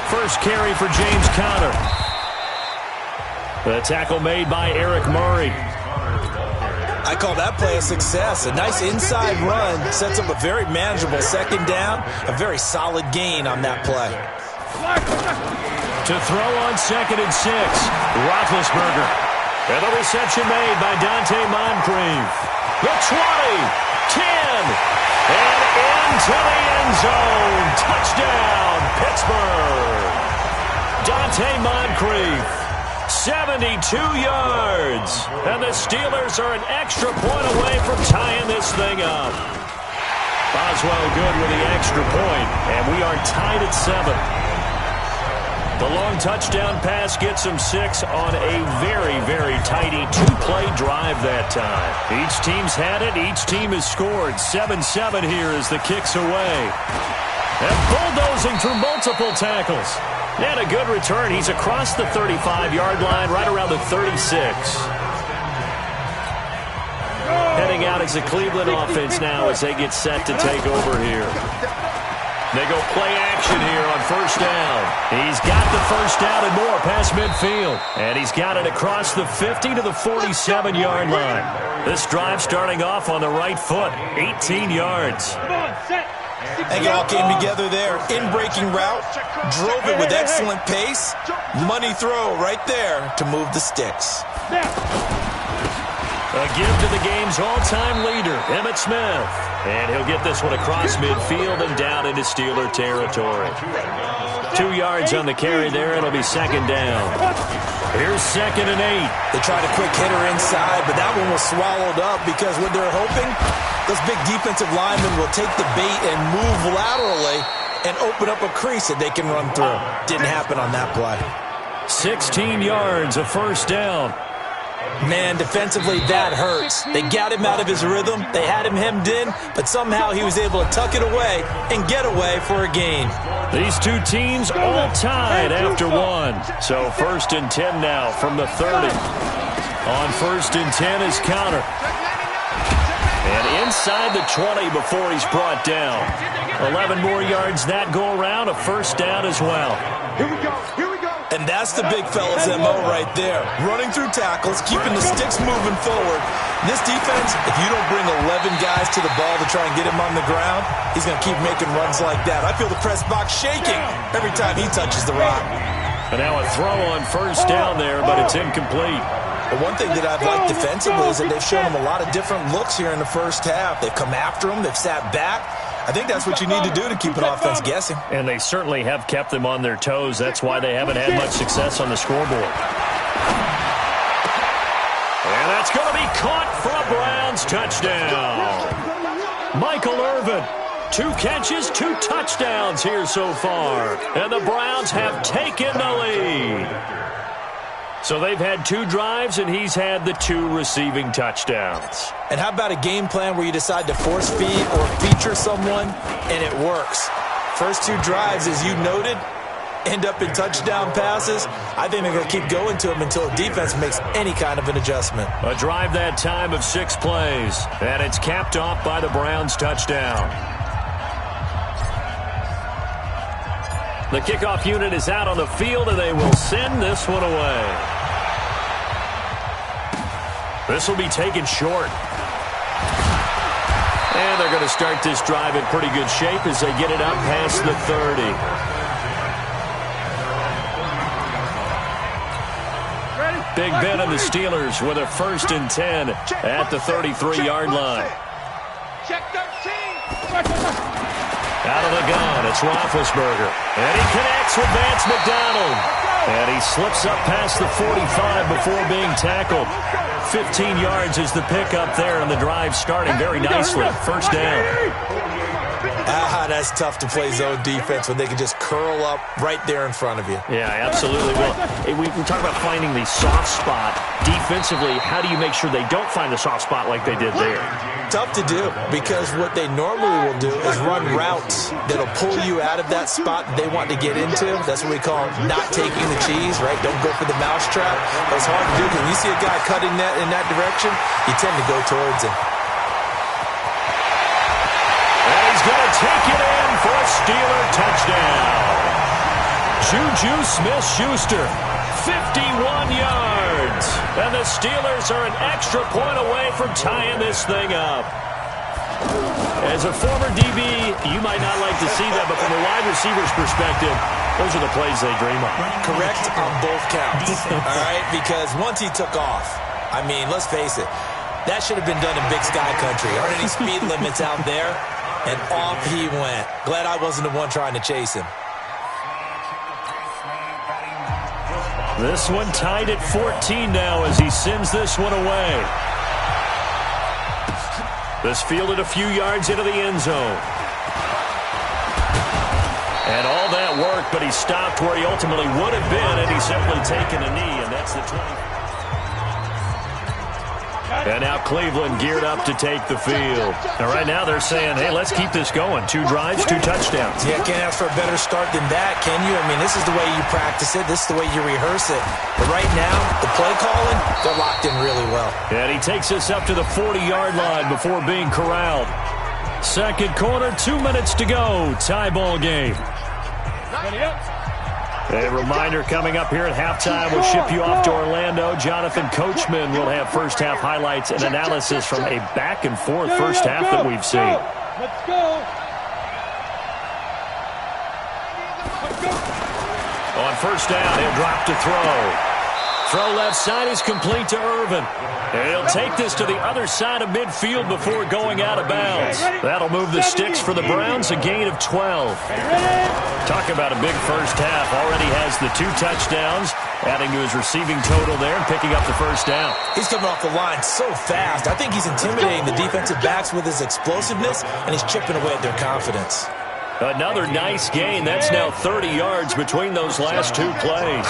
First carry for James Conner. The tackle made by Eric Murray. I call that play a success. A nice inside run sets up a very manageable second down. A very solid gain on that play. To throw on 2nd and 6, Roethlisberger. And the reception made by Dante Moncrief. The 20, 10, and into the end zone. Touchdown, Pittsburgh. Dante Moncrief, 72 yards. And the Steelers are an extra point away from tying this thing up. Boswell good with the extra point, and we are tied at 7. The long touchdown pass gets them 6 on a very, very tidy 2-play drive that time. Each team's had it. Each team has scored. 7-7 here as the kick's away. And bulldozing through multiple tackles. And a good return. He's across the 35-yard line, right around the 36. Heading out as the Cleveland offense now as they get set to take over here. They go play action here on first down. He's got the first down and more past midfield. And he's got it across the 50 to the 47-yard line. This drive starting off on the right foot, 18 yards. And it all came together there. In-breaking route, drove it with excellent pace. Money throw right there to move the sticks. A give to the game's all-time leader, Emmitt Smith. And he'll get this one across midfield and down into Steeler territory. 2 yards on the carry there. It'll be second down. Here's 2nd and 8. They tried a quick hitter inside, but that one was swallowed up because what they're hoping, those big defensive linemen will take the bait and move laterally and open up a crease that they can run through. Didn't happen on that play. 16 yards, a first down. Man, defensively, that hurts. They got him out of his rhythm. They had him hemmed in, but somehow he was able to tuck it away and get away for a gain. These two teams all tied after one. So 1st and 10 now from the 30. On 1st and 10 is Conner. And inside the 20 before he's brought down. 11 more yards that go around, a first down as well. Here we go. And that's the big fella's MO right there. Running through tackles, keeping the sticks moving forward. This defense, if you don't bring 11 guys to the ball to try and get him on the ground, he's going to keep making runs like that. I feel the press box shaking every time he touches the rock. And now a throw on first down there, but it's incomplete. The one thing that I've liked defensively is that they've shown him a lot of different looks here in the first half. They've come after him. They've sat back. I think that's what you need to do to keep an offense guessing. And they certainly have kept them on their toes. That's why they haven't had much success on the scoreboard. And that's going to be caught for a Browns touchdown. Michael Irvin, 2 catches, 2 touchdowns here so far. And the Browns have taken the lead. So they've had 2 drives, and he's had the 2 receiving touchdowns. And how about a game plan where you decide to force feed or feature someone, and it works? First 2 drives, as you noted, end up in touchdown passes. I think they're going to keep going to them until the defense makes any kind of an adjustment. A drive that time of 6 plays, and it's capped off by the Browns touchdown. The kickoff unit is out on the field, and they will send this one away. This will be taken short. And they're going to start this drive in pretty good shape as they get it up past the 30. Big Ben and the Steelers with a 1st and 10 at the 33-yard line. Check 13. Out of the gun, it's Roethlisberger. And he connects with Vance McDonald. And he slips up past the 45 before being tackled. 15 yards is the pickup there, and the drive starting very nicely. First down. That's tough to play zone defense when they can just curl up right there in front of you. Yeah, absolutely. Well, we talk about finding the soft spot. Defensively, how do you make sure they don't find the soft spot like they did there? Tough to do, because what they normally will do is run routes that'll pull you out of that spot they want to get into. That's what we call not taking the cheese, right? Don't go for the mousetrap. That's hard to do, because when you see a guy cutting that in that direction, you tend to go towards him. And he's going to take it in for a Steeler touchdown. Juju Smith-Schuster, 51 yards. And the Steelers are an extra point away from tying this thing up. As a former DB, you might not like to see that, but from a wide receiver's perspective, those are the plays they dream of. Correct on both counts, all right? Because once he took off, I mean, let's face it, that should have been done in Big Sky Country. Aren't any speed limits out there? And off he went. Glad I wasn't the one trying to chase him. This one tied at 14 now as he sends this one away. This fielded a few yards into the end zone. And all that work, but he stopped where he ultimately would have been, and he's simply taken a knee, and that's the 20. And now Cleveland geared up to take the field. And right now they're saying, hey, let's keep this going. 2 drives, 2 touchdowns. Yeah, can't ask for a better start than that, can you? I mean, this is the way you practice it. This is the way you rehearse it. But right now, the play calling, they're locked in really well. And he takes us up to the 40-yard line before being corralled. Second quarter, 2 minutes to go. Tie ball game. A reminder coming up here at halftime, we'll ship you off to Orlando. Jonathan Coachman will have first-half highlights and analysis from a back-and-forth first half that we've seen. Let's go. On first down, he'll drop to throw. Throw left side is complete to Irvin. And he'll take this to the other side of midfield before going out of bounds. That'll move the sticks for the Browns, a gain of 12. Talk about a big first half. Already has the 2 touchdowns, adding to his receiving total there and picking up the first down. He's coming off the line so fast. I think he's intimidating the defensive backs with his explosiveness, and he's chipping away at their confidence. Another nice gain. That's now 30 yards between those last 2 plays.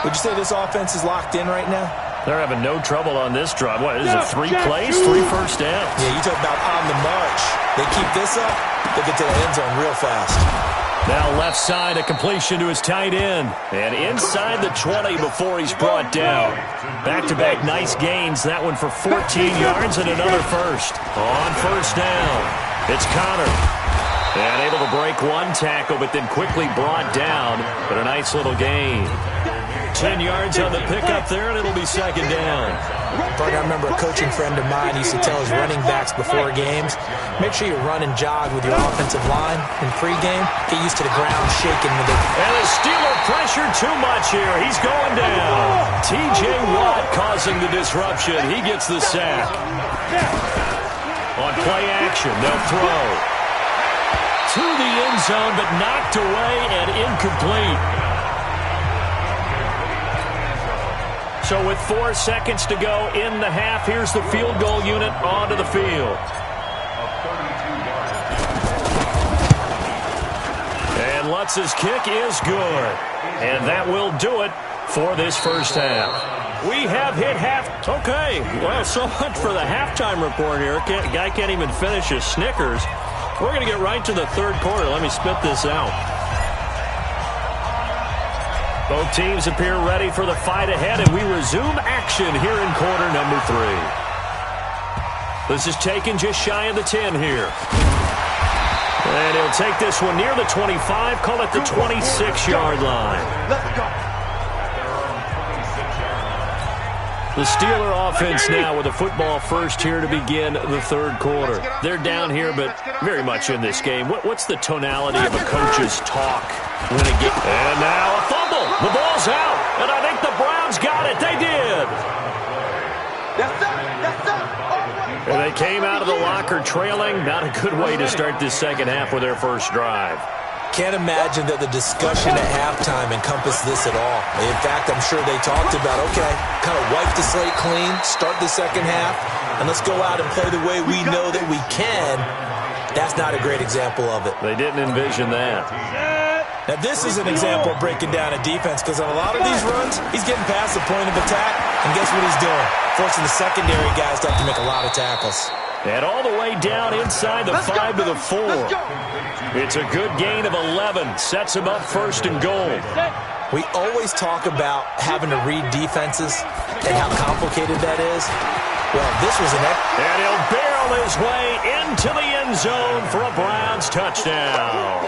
Would you say this offense is locked in right now? They're having no trouble on this drive. What, is it 3 plays, 3 first downs? Yeah, you talk about on the march. They keep this up, they'll get to the end zone real fast. Now left side, a completion to his tight end. And inside the 20 before he's brought down. Back-to-back nice gains. That one for 14 yards and another first. On first down, it's Connor. And able to break 1 tackle, but then quickly brought down. But a nice little gain. 10 yards on the pickup there, and it'll be second down. Partner, I remember a coaching friend of mine used to tell his running backs before games, make sure you run and jog with your offensive line in pregame. Get used to the ground shaking with it. And the Steeler pressure too much here. He's going down. T.J. Watt causing the disruption. He gets the sack. On play action, they'll throw. To the end zone, but knocked away and incomplete. So with 4 seconds to go in the half, here's the field goal unit onto the field. And Lutz's kick is good. And that will do it for this first half. We have hit half. Okay, well, so much for the halftime report here. Guy can't even finish his Snickers. We're going to get right to the third quarter. Let me spit this out. Both teams appear ready for the fight ahead, and we resume action here in quarter number 3. This is taken just shy of the 10 here. And he'll take this one near the 25, call it the 26-yard line. Let's go. The Steeler offense now with a football first here to begin the third quarter. They're down here, but very much in this game. What's the tonality of a coach's talk when a game? And now a fumble. The ball's out, and I think the Browns got it. They did. And they came out of the locker trailing. Not a good way to start this second half with their first drive. Can't imagine that the discussion at halftime encompassed this at all. In fact, I'm sure they talked about, okay, kind of wipe the slate clean, start the second half, and let's go out and play the way we know that we can. That's not a great example of it. They didn't envision that. Now, this is an example of breaking down a defense, because on a lot of these runs, he's getting past the point of attack, and guess what he's doing? Forcing the secondary guys to have to make a lot of tackles. And all the way down inside the 5 to the 4. It's a good gain of 11. Sets him up first and goal. We always talk about having to read defenses and how complicated that is. Well, this was an... And he'll barrel his way into the end zone for a Browns touchdown.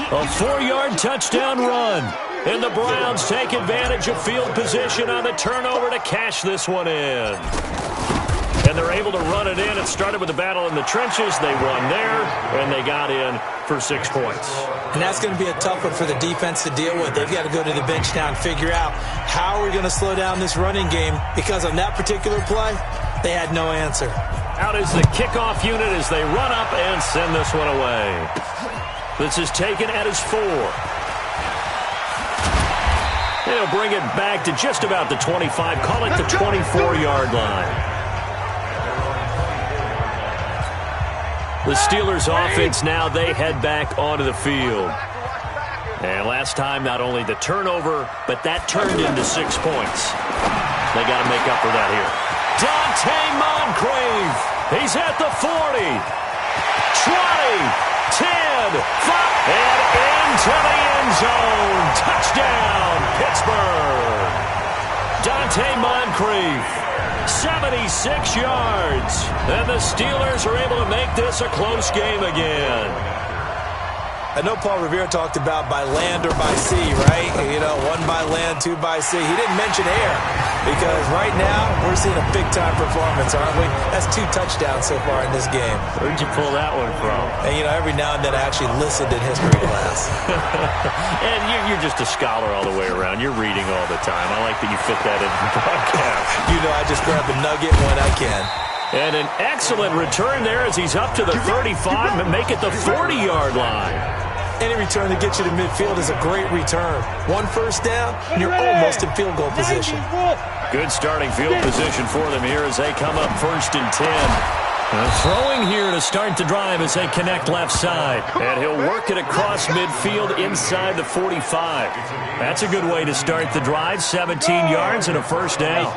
A 4-yard touchdown run. And the Browns take advantage of field position on the turnover to cash this one in. And they're able to run it in. It started with a battle in the trenches. They won there, and they got in for 6 points. And that's going to be a tough one for the defense to deal with. They've got to go to the bench now and figure out how are we going to slow down this running game, because on that particular play, they had no answer. Out is the kickoff unit as they run up and send this one away. This is taken at his 4. They'll bring it back to just about the 25. Call it the 24-yard line. The Steelers' offense now, they head back onto the field. And last time, not only the turnover, but that turned into 6 points. They got to make up for that here. Dante Moncrief. He's at the 40. 20. 10. 5. And into the end zone. Touchdown, Pittsburgh. Dante Moncrief. 76 yards. And the Steelers are able to make this a close game again. I know Paul Revere talked about by land or by sea, right? You know, 1 by land, 2 by sea. He didn't mention air, because right now we're seeing a big-time performance, aren't we? That's 2 touchdowns so far in this game. Where'd you pull that one from? And, you know, every now and then I actually listened in history class. And you're just a scholar all the way around. You're reading all the time. I like that you fit that in the broadcast. You know, I just grab the nugget when I can. And an excellent return there as he's up to the 35 and make it the 40-yard line. Any return to get you to midfield is a great return. 1 first down, and you're almost in field goal position. Good starting field position for them here as they come up 1st and 10. Throwing here to start the drive as they connect left side. And he'll work it across midfield inside the 45. That's a good way to start the drive. 17 yards and a first down.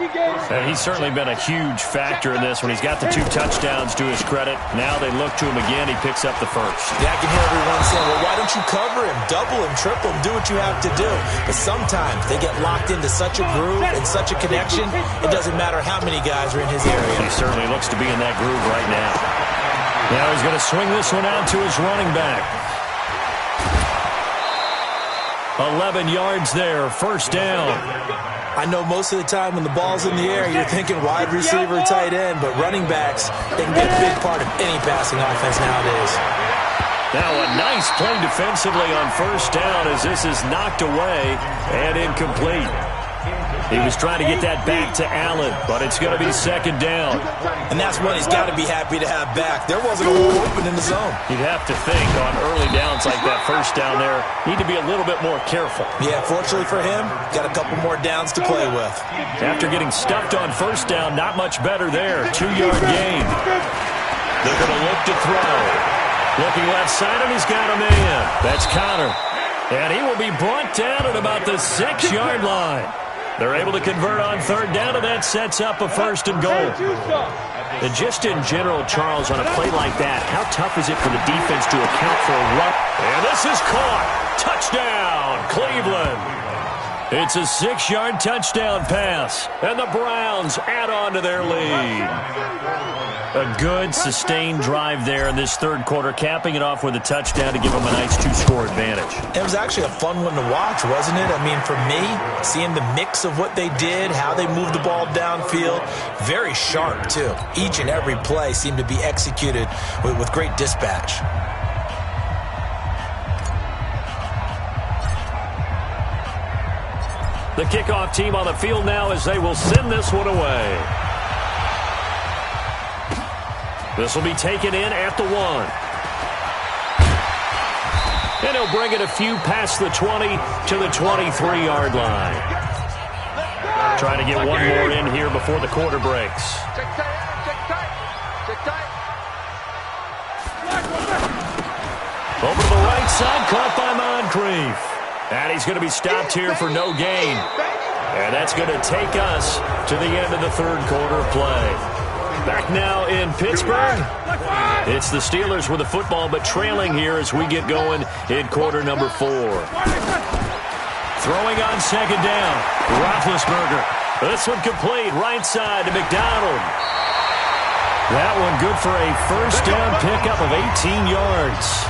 And he's certainly been a huge factor in this when he's got the 2 touchdowns to his credit. Now they look to him again. He picks up the first. Yeah, I can hear everyone saying, well, why don't you cover him, double him, triple him, do what you have to do. But sometimes they get locked into such a groove and such a connection, it doesn't matter how many guys are in his area. He certainly looks to be in that groove right now. Now he's going to swing this one out to his running back. 11 yards there, first down. I know most of the time when the ball's in the air, you're thinking wide receiver, tight end, but running backs, they can be a big part of any passing offense nowadays. Now a nice play defensively on first down as this is knocked away and incomplete. He was trying to get that back to Allen, but it's going to be second down. And that's what he's got to be happy to have back. There wasn't a hole open in the zone. You'd have to think on early downs like that first down there, need to be a little bit more careful. Yeah, fortunately for him, got a couple more downs to play with. After getting stuffed on first down, not much better there. 2-yard gain. They're going to look to throw. Looking left side, and he's got a man. That's Connor. And he will be brought down at about the 6-yard line. They're able to convert on third down, and that sets up a first and goal. And just in general, Charles, on a play like that, how tough is it for the defense to account for a run? And this is caught. Touchdown, Cleveland. It's a 6-yard touchdown pass, and the Browns add on to their lead. A good, sustained drive there in this third quarter, capping it off with a touchdown to give them a nice 2-score advantage. It was actually a fun one to watch, wasn't it? I mean, for me, seeing the mix of what they did, how they moved the ball downfield, very sharp, too. Each and every play seemed to be executed with great dispatch. The kickoff team on the field now as they will send this one away. This will be taken in at the 1. And he'll bring it a few past the 20 to the 23-yard line. Trying to get one more in here before the quarter breaks. Over to the right side, caught by Moncrief. And he's going to be stopped here for no gain. And that's going to take us to the end of the third quarter play. Back now in Pittsburgh. It's the Steelers with the football, but trailing here as we get going in quarter number 4. Throwing on second down. Roethlisberger. This one complete. Right side to McDonald. That one good for a first down pickup of 18 yards.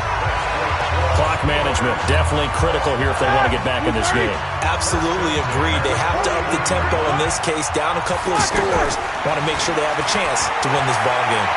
Clock clock management, definitely critical here if they want to get back in this game. Absolutely agreed. They have to up the tempo in this case, down a couple of scores. Want to make sure they have a chance to win this ball game.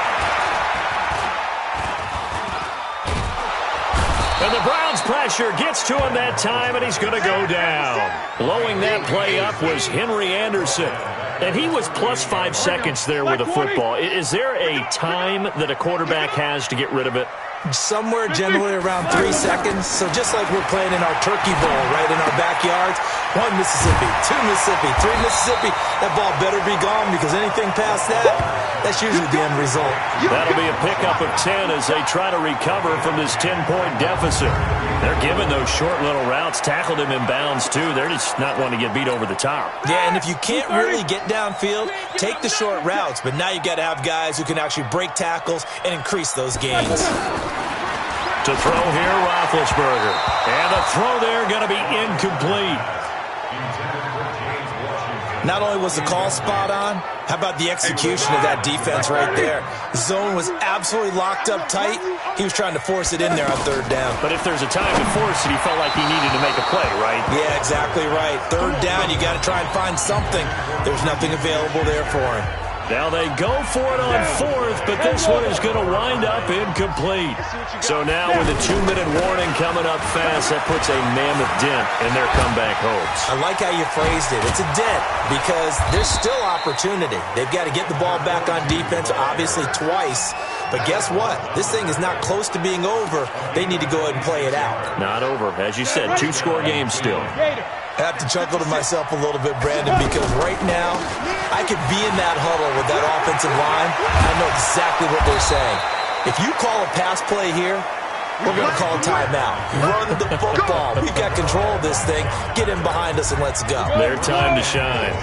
And the Browns' pressure gets to him that time, and he's going to go down. Blowing that play up was Henry Anderson. And he was plus 5 seconds there with a football. Is there a time that a quarterback has to get rid of it? Somewhere generally around 3 seconds. So just like we're playing in our turkey bowl right in our backyards, 1 Mississippi, 2 Mississippi, 3 Mississippi, that ball better be gone because anything past that, that's usually the end result. That'll be a pickup of 10 as they try to recover from this 10-point deficit. They're giving those short little routes, tackled him in bounds too. They're just not wanting to get beat over the top. Yeah, and if you can't really get downfield, take the short routes. But now you've got to have guys who can actually break tackles and increase those gains. To throw here, Roethlisberger. And the throw there going to be incomplete. Not only was the call spot on, how about the execution of that defense right there? The zone was absolutely locked up tight. He was trying to force it in there on 3rd down. But if there's a time to force it, he felt like he needed to make a play, right? Yeah, exactly right. 3rd down, you got to try and find something. There's nothing available there for him. Now they go for it on 4th, but this one is going to wind up incomplete. So now with a 2-minute warning coming up fast, that puts a mammoth dent in their comeback hopes. I like how you phrased it. It's a dent because there's still opportunity. They've got to get the ball back on defense, obviously twice. But guess what? This thing is not close to being over. They need to go ahead and play it out. Not over. As you said, 2-score game still. I have to chuckle to myself a little bit, Brandon, because right now I could be in that huddle with that offensive line. I know exactly what they're saying. If you call a pass play here, we're going to call a timeout. Run the football. We've got control of this thing. Get in behind us and let's go. Their time to shine.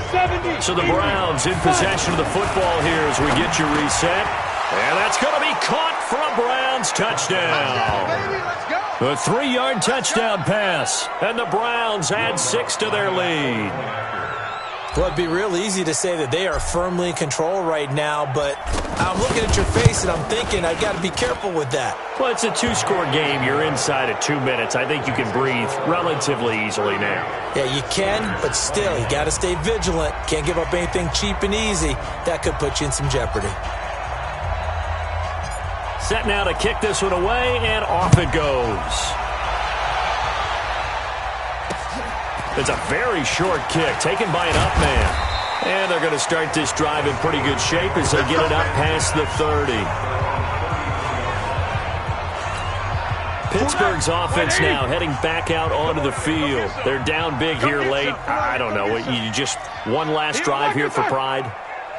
So the Browns in possession of the football here as we get you reset. And that's going to be caught for a Browns touchdown. A 3-yard touchdown pass. And the Browns add 6 to their lead. Well, it'd be real easy to say that they are firmly in control right now, but I'm looking at your face and I'm thinking I've got to be careful with that. Well, it's a 2-score game. You're inside of 2 minutes. I think you can breathe relatively easily now. Yeah, you can, but still, you got to stay vigilant. Can't give up anything cheap and easy. That could put you in some jeopardy. Set now to kick this one away, and off it goes. It's a very short kick, taken by an up man. And they're going to start this drive in pretty good shape as they get it up past the 30. Pittsburgh's offense now heading back out onto the field. They're down big here late. I don't know. You just one last drive here for pride?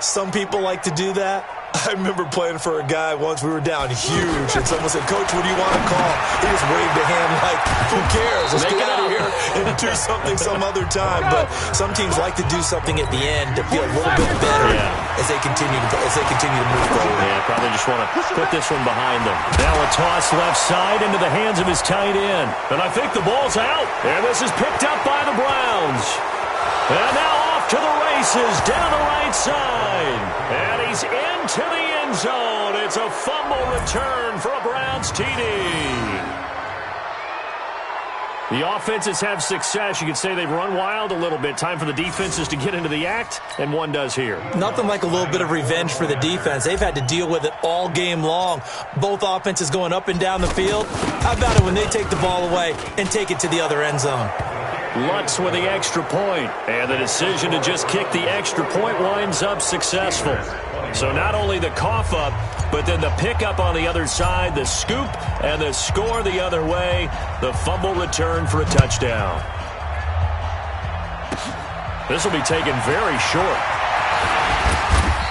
Some people like to do that. I remember playing for a guy once. We were down huge, and someone said, "Coach, what do you want to call?" He just waved a hand like, "Who cares? Let's get out of here and do something some other time." But some teams like to do something at the end to feel a little bit better as they continue to move forward. Yeah, probably just want to put this one behind them. Now a toss left side into the hands of his tight end, and I think the ball's out. And this is picked up by the Browns. And now off to the races down the right side. And he's into the end zone. It's a fumble return for a Browns TD. The offenses have success. You could say they've run wild a little bit. Time for the defenses to get into the act, and one does here. Nothing like a little bit of revenge for the defense. They've had to deal with it all game long. Both offenses going up and down the field. How about it when they take the ball away and take it to the other end zone? Lutz with the extra point, and the decision to just kick the extra point winds up successful. So not only the cough up, but then the pickup on the other side, the scoop, and the score the other way, the fumble return for a touchdown. This will be taken very short.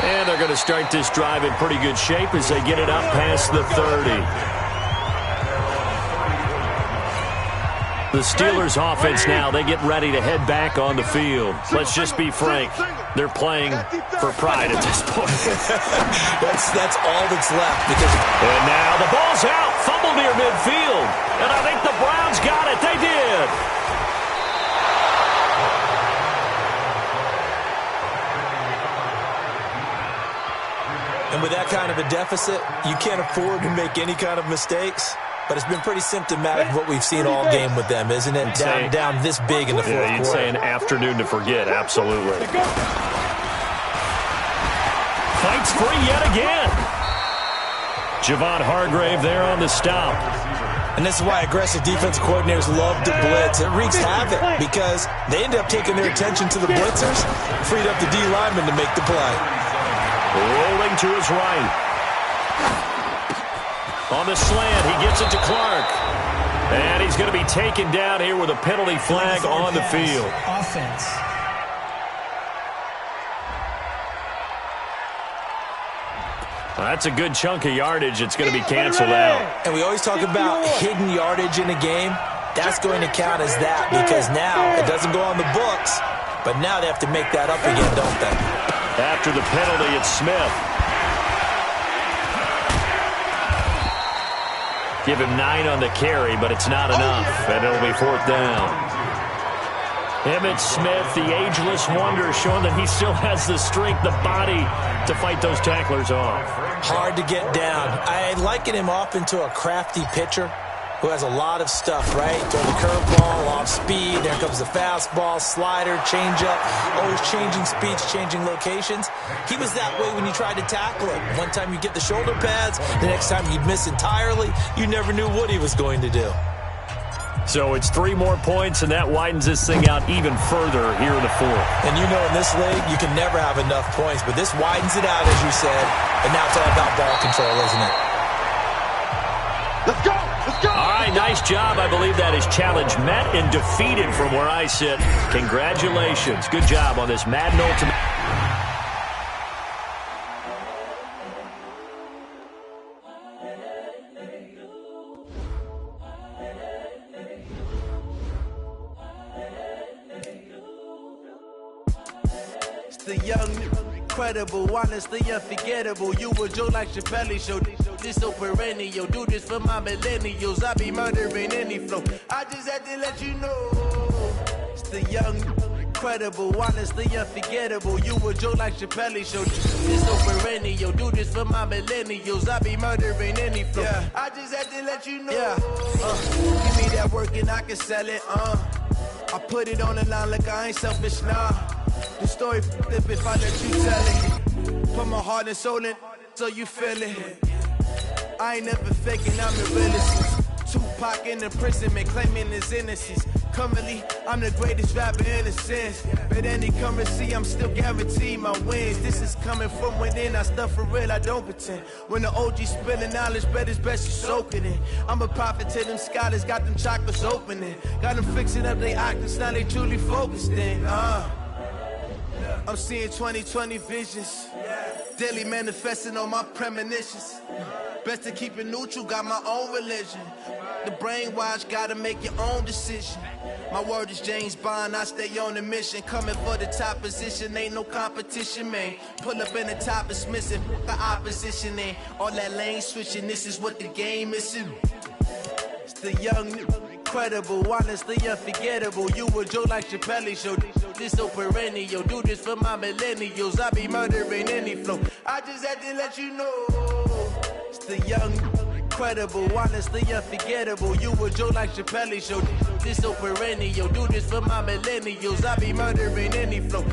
And they're going to start this drive in pretty good shape as they get it up past the 30. The Steelers' offense now, they get ready to head back on the field. Let's just be frank. They're playing for pride at this point. that's all that's left. And now the ball's out. Fumble near midfield. And I think the Browns got it. They did. And with that kind of a deficit, you can't afford to make any kind of mistakes. but it's been pretty symptomatic of what we've seen all game with them, isn't it? Down this big in the fourth quarter. You'd say an afternoon to forget, absolutely. Fights free yet again. Javon Hargrave there on the stop. And this is why aggressive defensive coordinators love to blitz. It wreaks havoc because they end up taking their attention to the blitzers, freed up the D lineman to make the play. Rolling to his right. On the slant, he gets it to Clark. And he's going to be taken down here with a penalty flag on the field. Offense. Well, that's a good chunk of yardage. It's going to be canceled out. And we always talk about hidden yardage in a game. That's going to count as that because now it doesn't go on the books, but now they have to make that up again, don't they? After the penalty, it's Smith. Give him 9 on the carry, but it's not enough, and it'll be 4th down. Emmitt Smith, the ageless wonder, showing that he still has the strength, the body to fight those tacklers off. Hard to get down. I liken him off into a crafty pitcher who has a lot of stuff, right? Throw the curveball, off speed, there comes the fastball, slider, changeup, always changing speeds, changing locations. He was that way when you tried to tackle him. One time you get the shoulder pads, the next time he'd miss entirely. You never knew what he was going to do. So it's 3 more points, and that widens this thing out even further here in the 4th. And you know in this league, you can never have enough points, but this widens it out, as you said, and now it's all about ball control, isn't it? Let's go! Let's go! All right, nice job. I believe that is challenge met and defeated from where I sit. Congratulations. Good job on this Madden Ultimate. The young, incredible, honestly unforgettable. You were Joe like Chappelle show. This so perennial. Do this for my millennials. I be murdering any flow. I just had to let you know. It's the young, incredible, honestly unforgettable. You were Joe like Chappelle show. This so perennial. Do this for my millennials. I be murdering any flow. Yeah. I just had to let you know. Yeah. Give me that work and I can sell it. I put it on the line like I ain't selfish, nah. The story flip if I let you tell it. Put my heart and soul in so you feel it. I ain't never faking, I'm the realest. Tupac in the prison, man, claiming his innocence. Currently, I'm the greatest rapper in a sense. But any currency, I'm still guaranteed my wins. This is coming from within, I stuff for real, I don't pretend. When the OG spilling knowledge, bet it's best you soak it in. I'm a prophet to them scholars, got them chakras opening. Got them fixing up they octaves, now they truly focused in. I'm seeing 2020 visions. Daily manifesting on my premonitions. Best to keep it neutral, got my own religion. The brainwash, gotta make your own decision. My word is James Bond, I stay on a mission. Coming for the top position, ain't no competition, man. Pull up in the top, it's missing, the opposition in. All that lane switching, this is what the game is. It's the young, incredible, honestly unforgettable. You were Joe like Chappelle show. This so perennial. Do this for my millennials. I be murdering any flow. I just had to let you know. It's the young, incredible, honestly unforgettable. You were Joe like Chappelle show. This so perennial. Do this for my millennials. I be murdering any flow.